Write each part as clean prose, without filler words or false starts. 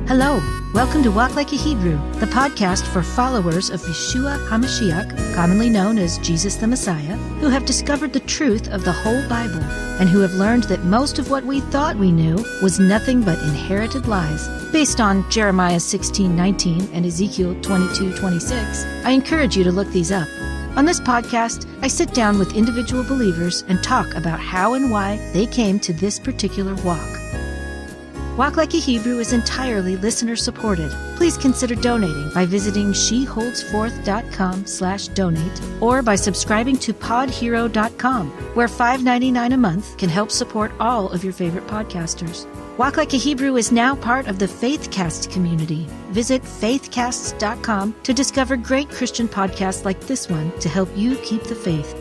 Hello, welcome to Walk Like a Hebrew, the podcast for followers of Yeshua HaMashiach, commonly known as Jesus the Messiah, who have discovered the truth of the whole Bible and who have learned that most of what we thought we knew was nothing but inherited lies. Based on Jeremiah 16:19 and Ezekiel 22:26, I encourage you to look these up. On this podcast, I sit down with individual believers and talk about how and why they came to this particular walk. Walk Like a Hebrew is entirely listener-supported. Please consider donating by visiting sheholdsforth.com/donate or by subscribing to podhero.com, where $5.99 a month can help support all of your favorite podcasters. Walk Like a Hebrew is now part of the FaithCast community. Visit faithcasts.com to discover great Christian podcasts like this one to help you keep the faith.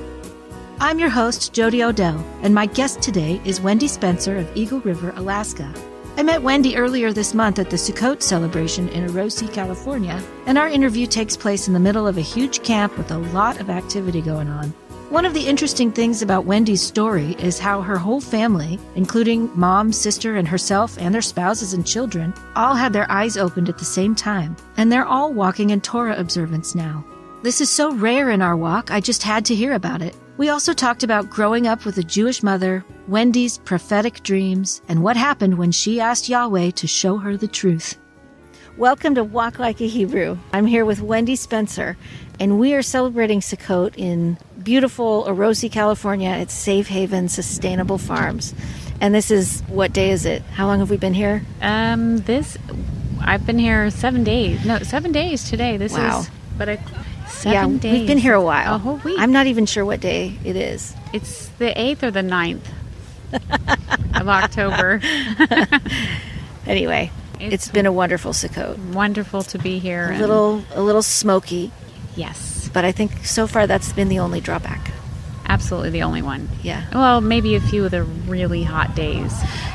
I'm your host, Jody Odell, and my guest today is Wendy Spencer of Eagle River, Alaska. I met Wendy earlier this month at the Sukkot celebration in Orosi, California, and our interview takes place in the middle of a huge camp with a lot of activity going on. One of the interesting things about Wendy's story is how her whole family, including mom, sister, and herself and their spouses and children, all had their eyes opened at the same time, and they're all walking in Torah Observance now. This is so rare in our walk, I just had to hear about it. We also talked about growing up with a Jewish mother, Wendy's prophetic dreams, and what happened when she asked Yahweh to show her the truth. Welcome to Walk Like a Hebrew. I'm here with Wendy Spencer, and we are celebrating Sukkot in beautiful Orosi, California at Safe Haven Sustainable Farms. And this is, what day is it? How long have we been here? I've been here 7 days. No, 7 days today. Wow. 7 days. We've been here a while. A whole week. I'm not even sure what day it is. It's the 8th or the 9th of October. Anyway, it's been a wonderful Sukkot. Wonderful to be here. A little smoky. Yes. But I think so far that's been the only drawback. Absolutely the only one. Yeah. Well, maybe a few of the really hot days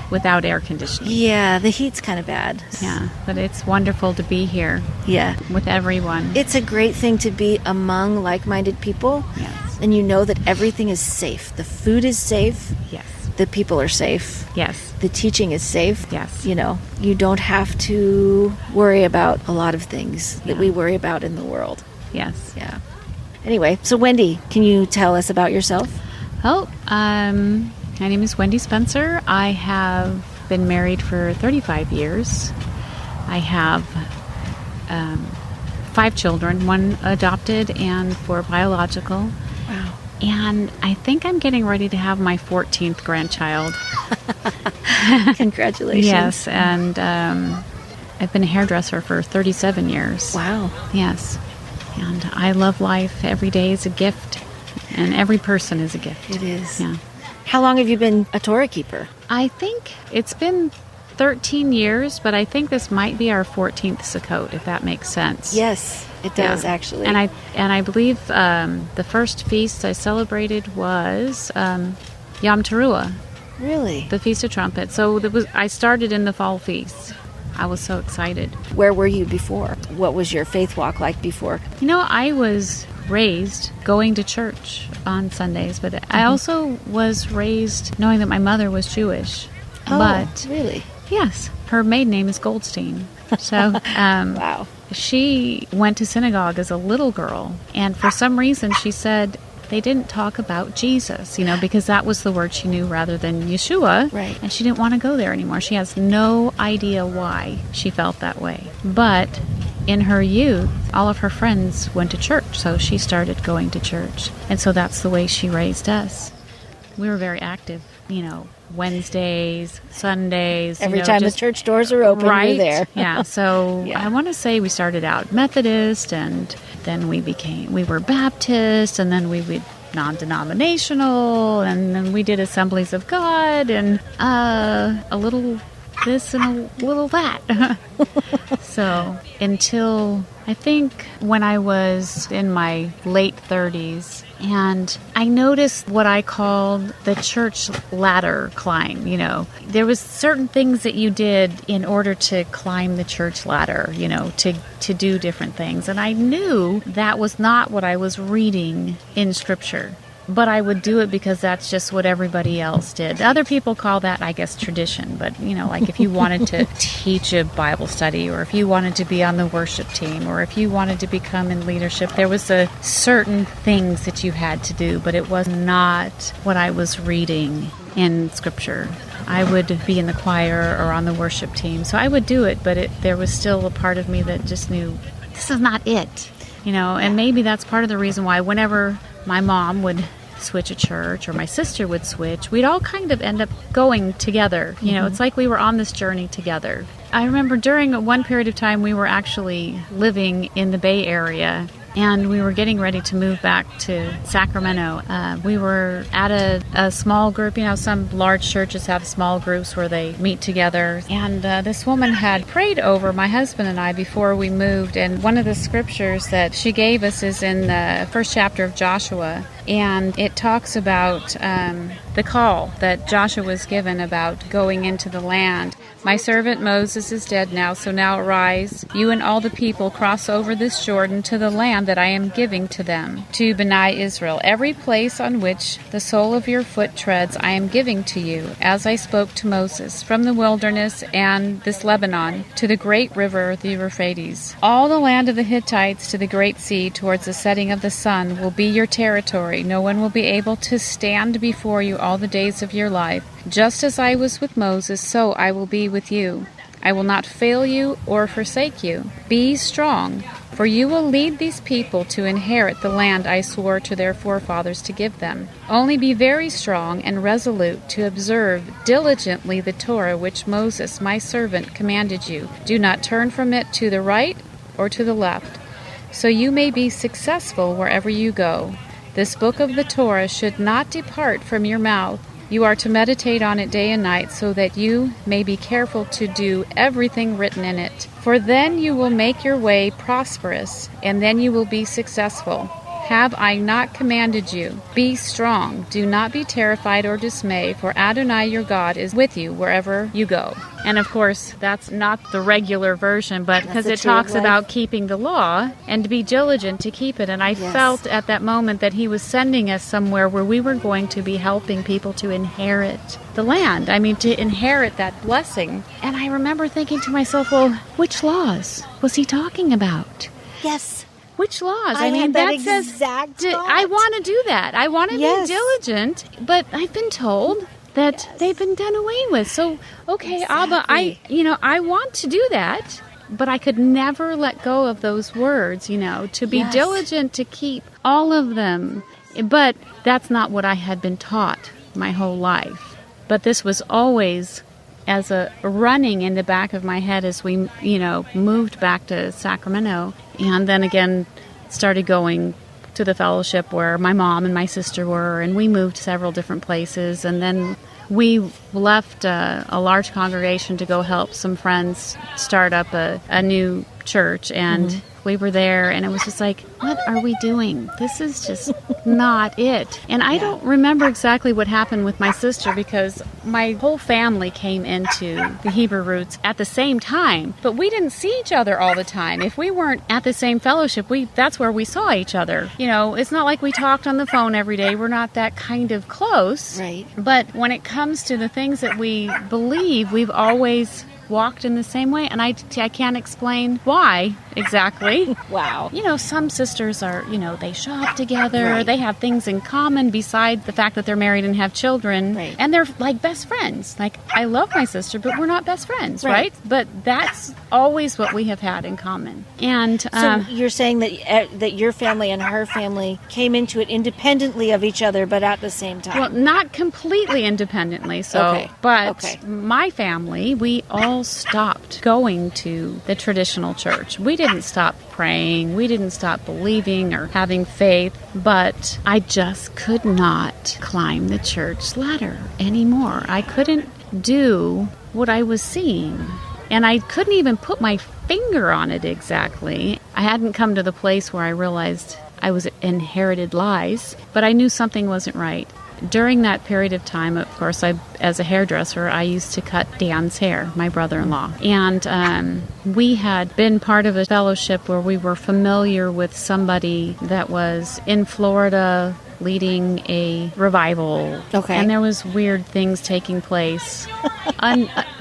without air conditioning. Yeah, the heat's kind of bad. Yeah, but it's wonderful to be here. Yeah. With everyone. It's a great thing to be among like-minded people. Yes. And you know that everything is safe. The food is safe. Yes. The people are safe. Yes. The teaching is safe. Yes. You know, you don't have to worry about a lot of things that we worry about in the world. Yes. Yeah. Anyway, so Wendy, can you tell us about yourself? Oh, my name is Wendy Spencer. I have been married for 35 years. I have 5 children, 1 adopted and 4 biological. Wow. And I think I'm getting ready to have my 14th grandchild. Congratulations. Yes, and I've been a hairdresser for 37 years. Wow. Yes. And I love life. Every day is a gift, and every person is a gift. It is. Yeah. How long have you been a Torah keeper? I think it's been 13 years, but I think this might be our 14th Sukkot, if that makes sense. Yes, it does, actually. And I believe the first feast I celebrated was Yom Teruah. Really? The Feast of Trumpets. So I started in the fall feast. I was so excited. Where were you before? What was your faith walk like before? You know, I was raised going to church on Sundays, but I also was raised knowing that my mother was Jewish. Oh, but really? Yes. Her maiden name is Goldstein. So, wow. She went to synagogue as a little girl, and for some reason she said they didn't talk about Jesus, because that was the word she knew rather than Yeshua. Right. And she didn't want to go there anymore. She has no idea why she felt that way. But in her youth, all of her friends went to church, so she started going to church. And so that's the way she raised us. We were very active, Wednesdays, Sundays. Every time the church doors are open, right? You're there. Yeah, so Yeah. I want to say we started out Methodist, and then we were Baptist, and then we non-denominational, and then we did Assemblies of God, and a little this and a little that. So until I think when I was in my late 30s, and I noticed what I called the church ladder climb. There was certain things that you did in order to climb the church ladder, to do different things. And I knew that was not what I was reading in Scripture. but I would do it because that's just what everybody else did. Other people call that, I guess, tradition. But, like if you wanted to teach a Bible study, or if you wanted to be on the worship team, or if you wanted to become in leadership, there was a certain things that you had to do, but it was not what I was reading in Scripture. I would be in the choir or on the worship team, so I would do it, but there was still a part of me that just knew, this is not it. And maybe that's part of the reason why whenever my mom would switch a church or my sister would switch, we'd all kind of end up going together. It's like we were on this journey together. I remember during one period of time we were actually living in the Bay Area, and we were getting ready to move back to Sacramento. We were at a small group. Some large churches have small groups where they meet together. And this woman had prayed over my husband and I before we moved. And one of the scriptures that she gave us is in the first chapter of Joshua. And it talks about the call that Joshua was given about going into the land. My servant Moses is dead now, so now arise, you and all the people, cross over this Jordan to the land that I am giving to them, to Bnei Israel. Every place on which the sole of your foot treads I am giving to you, as I spoke to Moses, from the wilderness and this Lebanon to the great river, the Euphrates. All the land of the Hittites to the great sea towards the setting of the sun will be your territory. No one will be able to stand before you all the days of your life. Just as I was with Moses, so I will be with you. I will not fail you or forsake you. Be strong, for you will lead these people to inherit the land I swore to their forefathers to give them. Only be very strong and resolute to observe diligently the Torah which Moses, my servant, commanded you. Do not turn from it to the right or to the left, so you may be successful wherever you go. This book of the Torah should not depart from your mouth. You are to meditate on it day and night, so that you may be careful to do everything written in it. For then you will make your way prosperous, and then you will be successful. Have I not commanded you? Be strong, do not be terrified or dismayed, for Adonai your God is with you wherever you go. And of course, that's not the regular version, but because it talks about keeping the law and to be diligent to keep it. And I felt at that moment that he was sending us somewhere where we were going to be helping people to inherit the land. To inherit that blessing. And I remember thinking to myself, well, which laws was he talking about? Yes. Which laws? I mean, that says, exact I want to do that. I want to be diligent, but I've been told that they've been done away with. So, okay, Abba, I want to do that, but I could never let go of those words, to be diligent to keep all of them. But that's not what I had been taught my whole life. But this was always as a running in the back of my head as we, moved back to Sacramento, and then again started going to the fellowship where my mom and my sister were, and we moved several different places, and then we left a large congregation to go help some friends start up a new church, and we were there, and it was just like, what are we doing? This is just not it. And I don't remember exactly what happened with my sister, because my whole family came into the Hebrew roots at the same time, but we didn't see each other all the time. If we weren't at the same fellowship, that's where we saw each other. It's not like we talked on the phone every day. We're not that kind of close. Right. But when it comes to the things that we believe, we've always walked in the same way, and I can't explain why exactly. Wow. Some sisters are, they shop together, they have things in common beside the fact that they're married and have children, and they're like best friends. Like, I love my sister, but we're not best friends, right? But that's always what we have had in common. And so you're saying that your family and her family came into it independently of each other, but at the same time. Well, not completely independently, but my family, we all stopped going to the traditional church. We didn't stop praying. We didn't stop believing or having faith, but I just could not climb the church ladder anymore. I couldn't do what I was seeing, and I couldn't even put my finger on it exactly. I hadn't come to the place where I realized I was inherited lies, but I knew something wasn't right. During that period of time, of course, as a hairdresser, I used to cut Dan's hair, my brother-in-law. And we had been part of a fellowship where we were familiar with somebody that was in Florida leading a revival. Okay. And there was weird things taking place,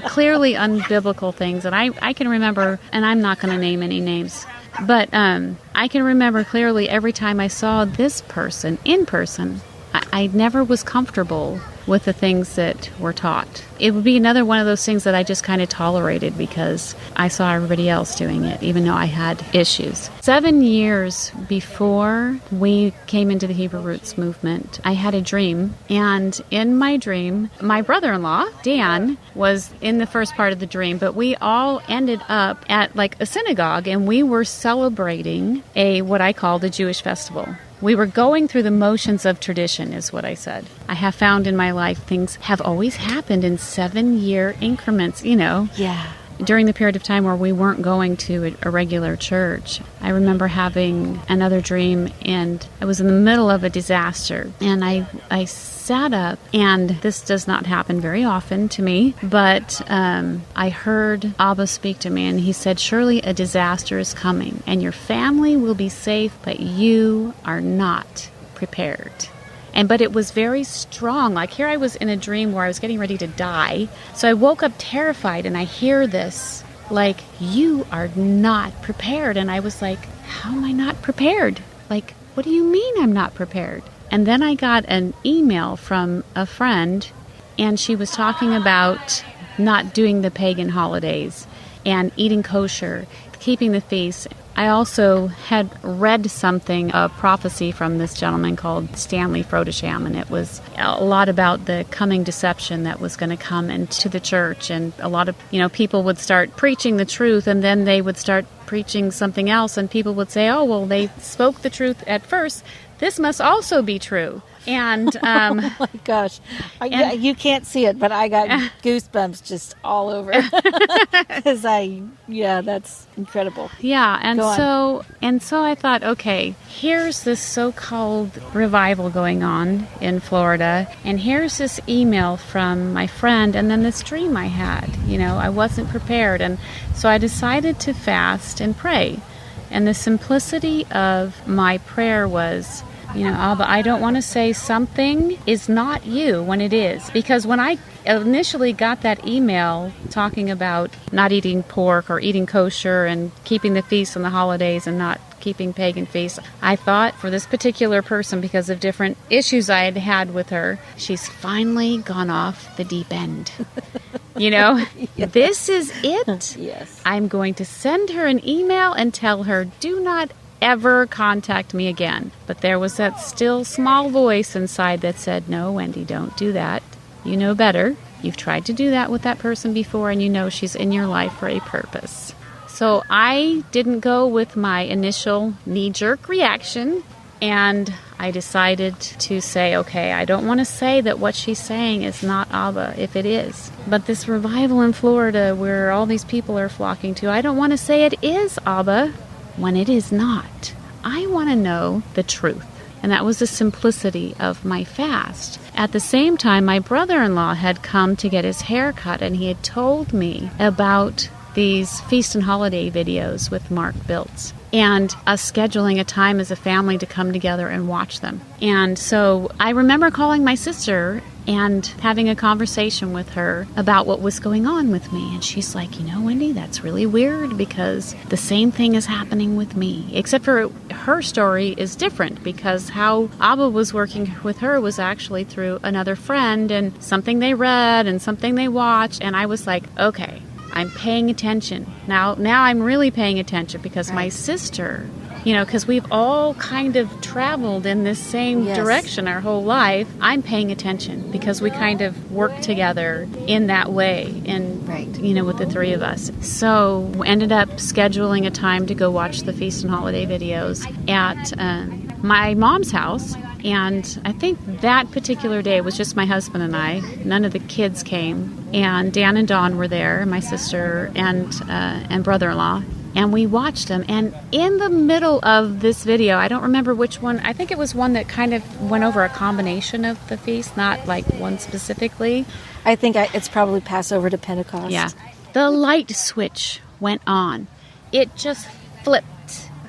clearly unbiblical things. And I can remember, and I'm not going to name any names, but I can remember clearly every time I saw this person in person, I never was comfortable with the things that were taught. It would be another one of those things that I just kind of tolerated because I saw everybody else doing it, even though I had issues. 7 years before we came into the Hebrew Roots movement, I had a dream. And in my dream, my brother-in-law, Dan, was in the first part of the dream, but we all ended up at like a synagogue, and we were celebrating what I call the Jewish festival. We were going through the motions of tradition, is what I said. I have found in my life things have always happened in 7-year increments, Yeah. during the period of time where we weren't going to a regular church. I remember having another dream, and I was in the middle of a disaster, and I sat up, and this does not happen very often to me, but I heard Abba speak to me, and he said, surely a disaster is coming, and your family will be safe, but you are not prepared. But it was very strong. Like here I was in a dream where I was getting ready to die. So I woke up terrified, and I hear this, like, you are not prepared. And I was like, how am I not prepared? Like, what do you mean I'm not prepared? And then I got an email from a friend, and she was talking about not doing the pagan holidays and eating kosher, keeping the feast. I also had read something, a prophecy from this gentleman called Stanley Frodesham, and it was a lot about the coming deception that was going to come into the church, and a lot of, people would start preaching the truth, and then they would start preaching something else, and people would say, oh, well, they spoke the truth at first. This must also be true. And oh my gosh, you can't see it, but I got goosebumps just all over because that's incredible. Yeah, and so I thought, okay, here's this so-called revival going on in Florida, and here's this email from my friend, and then this dream I had. I wasn't prepared, and so I decided to fast and pray, and the simplicity of my prayer was, Abba, I don't want to say something is not you when it is. Because when I initially got that email talking about not eating pork or eating kosher and keeping the feasts and the holidays and not keeping pagan feasts, I thought for this particular person, because of different issues I had had with her, she's finally gone off the deep end. Yes. This is it. Yes. I'm going to send her an email and tell her, do not ever contact me again. But there was that still small voice inside that said, no, Wendy, don't do that. You know better. You've tried to do that with that person before, and she's in your life for a purpose. So I didn't go with my initial knee-jerk reaction, and I decided to say, okay, I don't want to say that what she's saying is not Abba, if it is. But this revival in Florida where all these people are flocking to, I don't want to say it is Abba when it is not. I want to know the truth. And that was the simplicity of my fast. At the same time, my brother-in-law had come to get his hair cut, and he had told me about these feast and holiday videos with Mark Biltz, and us scheduling a time as a family to come together and watch them. And so I remember calling my sister and having a conversation with her about what was going on with me. And she's like, Wendy, that's really weird because the same thing is happening with me. Except for her story is different because how Abba was working with her was actually through another friend and something they read and something they watched. And I was like, okay, I'm paying attention. Now I'm really paying attention because my sister, because we've all kind of traveled in this same direction our whole life. I'm paying attention because we kind of work together in that way and, with the three of us. So we ended up scheduling a time to go watch the Feast and Holiday videos at my mom's house. And I think that particular day it was just my husband and I. None of the kids came. And Dan and Dawn were there, my sister and brother-in-law. And we watched them. And in the middle of this video, I don't remember which one. I think it was one that kind of went over a combination of the feast, not like one specifically. I think it's probably Passover to Pentecost. Yeah. The light switch went on. It just flipped.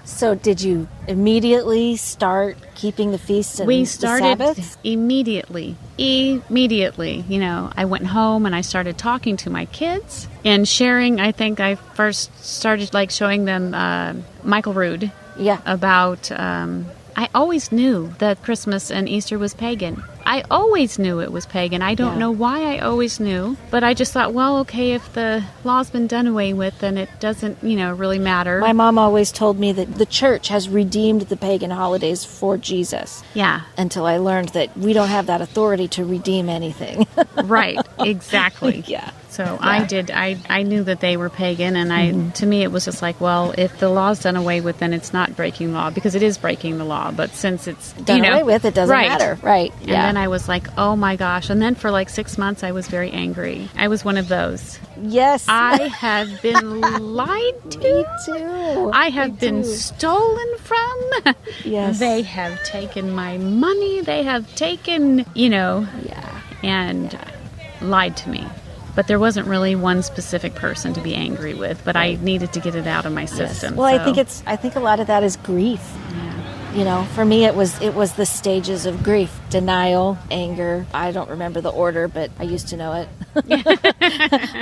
So did you immediately start keeping the feasts and we the started Sabbaths? immediately. You know, I went home and I started talking to my kids and sharing. I think I first started like showing them Michael Rood. Yeah. About, I always knew that Christmas and Easter was pagan. I always knew it was pagan. I don't know why I always knew, but I just thought, well, okay, if the law's been done away with, then it doesn't, you know, really matter. My mom always told me that the church has redeemed the pagan holidays for Jesus. Yeah. Until I learned that we don't have that authority to redeem anything. Right, exactly. Yeah. So I knew that they were pagan, and to me it was just like, well, if the law's done away with, then it's not breaking law, because it is breaking the law, but since it's done away with, it doesn't matter. Right. And then I was like, oh my gosh. And then for like 6 months I was very angry. I was one of those. Yes. I have been lied to. Me too. I have been stolen from. Yes. They have taken my money. They have taken, you know, and lied to me. But there wasn't really one specific person to be angry with, but I needed to get it out of my system. Yes. Well, so. I think a lot of that is grief. Yeah. You know, for me it was the stages of grief: denial, anger. I don't remember the order, but I used to know it.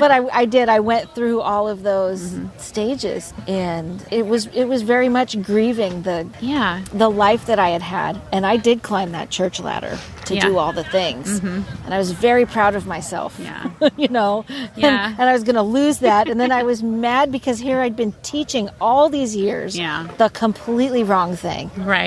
But I did. I went through all of those stages, and it was very much grieving the life that I had, and I did climb that church ladder to do all the things, and I was very proud of myself. Yeah. You know, and I was going to lose that, and then I was mad because here I'd been teaching all these years the completely wrong thing. Right.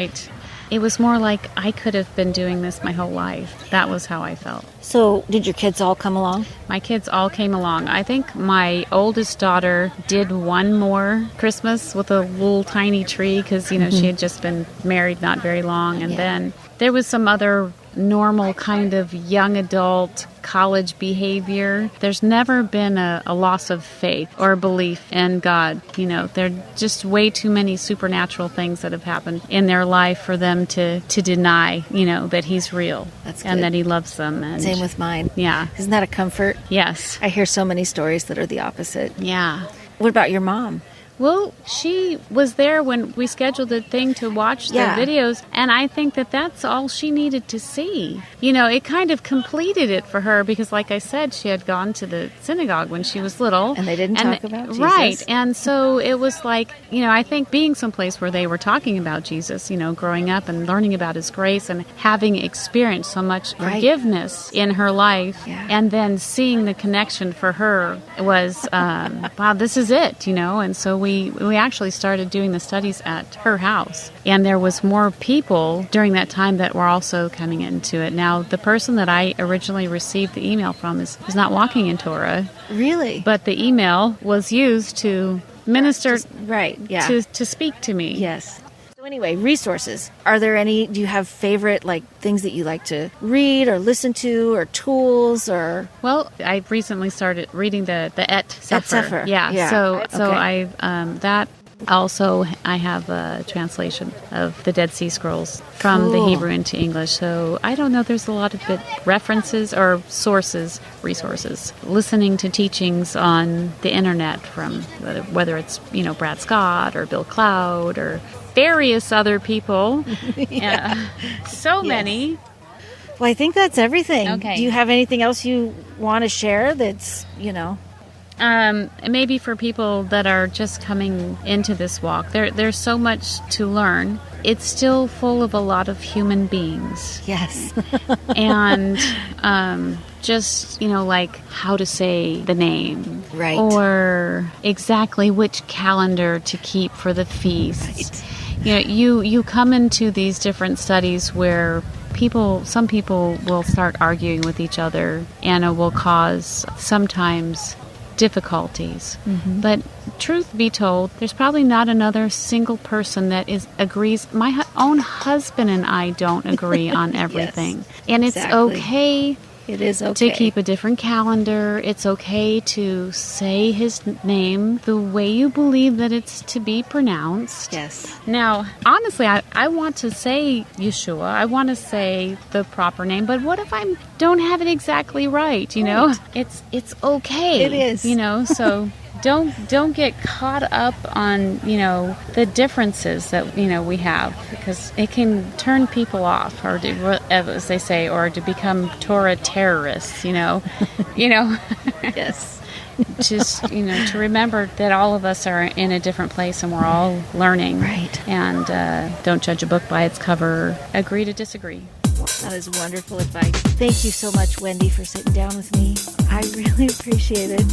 It was more like I could have been doing this my whole life. That was how I felt. So did your kids all come along? My kids all came along. I think my oldest daughter did one more Christmas with a little tiny tree because, you know, she had just been married not very long. And then there was some other normal kind of young adult college behavior. There's never been a loss of faith or belief in God. You know, there are just way too many supernatural things that have happened in their life for them to deny, you know, that He's real. That's good. And that He loves them. And same with mine. Yeah. Isn't that a comfort? Yes. I hear so many stories that are the opposite. Yeah. What about your mom? Well, she was there when we scheduled the thing to watch the videos, and I think that that's all she needed to see. You know, it kind of completed it for her because, like I said, she had gone to the synagogue when she was little. And they didn't talk about Jesus. Right, and so it was like, you know, I think being someplace where they were talking about Jesus, you know, growing up and learning about His grace and having experienced so much forgiveness in her life, and then seeing the connection for her was, wow, this is it, you know, and so we actually started doing the studies at her house, and there was more people during that time that were also coming into it. Now, the person that I originally received the email from is not walking in Torah. Really? But the email was used to minister, to speak to me. Yes. So anyway, resources. Are there any, do you have favorite, like, things that you like to read or listen to, or tools, or? Well, I recently started reading the Cepher. Cepher. Yeah. So I that also I have a translation of the Dead Sea Scrolls from the Hebrew into English. So I don't know, there's a lot of references or resources. Listening to teachings on the internet from whether it's, you know, Brad Scott or Bill Cloud or various other people. So many. Well, I think that's everything. Okay. Do you have anything else you want to share that's, you know? Maybe for people that are just coming into this walk, there's so much to learn. It's still full of a lot of human beings. Yes. And just, you know, like how to say the name. Right. Or exactly which calendar to keep for the feast. Right. You know, you come into these different studies where some people will start arguing with each other, and it will cause sometimes difficulties. But truth be told, there's probably not another single person that agrees. My own husband and I don't agree on everything. And it's okay. It is okay to keep a different calendar. It's okay to say His name the way you believe that it's to be pronounced. Yes. Now, honestly, I want to say Yeshua. I want to say the proper name. But what if I don't have it exactly right? You know, it's okay. It is. You know, so don't get caught up on, the differences that, we have, because it can turn people off, or as they say, or to become Torah terrorists, Yes. Just, to remember that all of us are in a different place and we're all learning. Right. And don't judge a book by its cover. Agree to disagree. That is wonderful advice. Thank you so much, Wendy, for sitting down with me. I really appreciate it.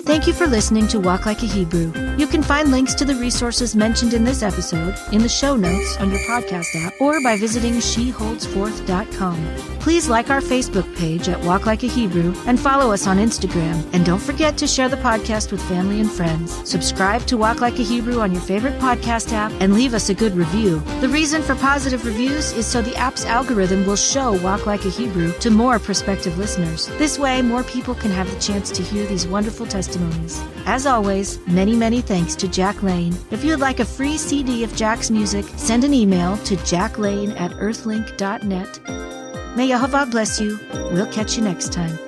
Thank you for listening to Walk Like a Hebrew. You can find links to the resources mentioned in this episode in the show notes on your podcast app or by visiting sheholdsforth.com. Please like our Facebook page at Walk Like a Hebrew and follow us on Instagram. And don't forget to share the podcast with family and friends. Subscribe to Walk Like a Hebrew on your favorite podcast app and leave us a good review. The reason for positive reviews is so the app's algorithm will show Walk Like a Hebrew to more prospective listeners. This way, more people can have the chance to hear these wonderful testimonies. As always, many, many thanks to Jack Lane. If you'd like a free CD of Jack's music, send an email to jacklane@earthlink.net. May Yehovah bless you. We'll catch you next time.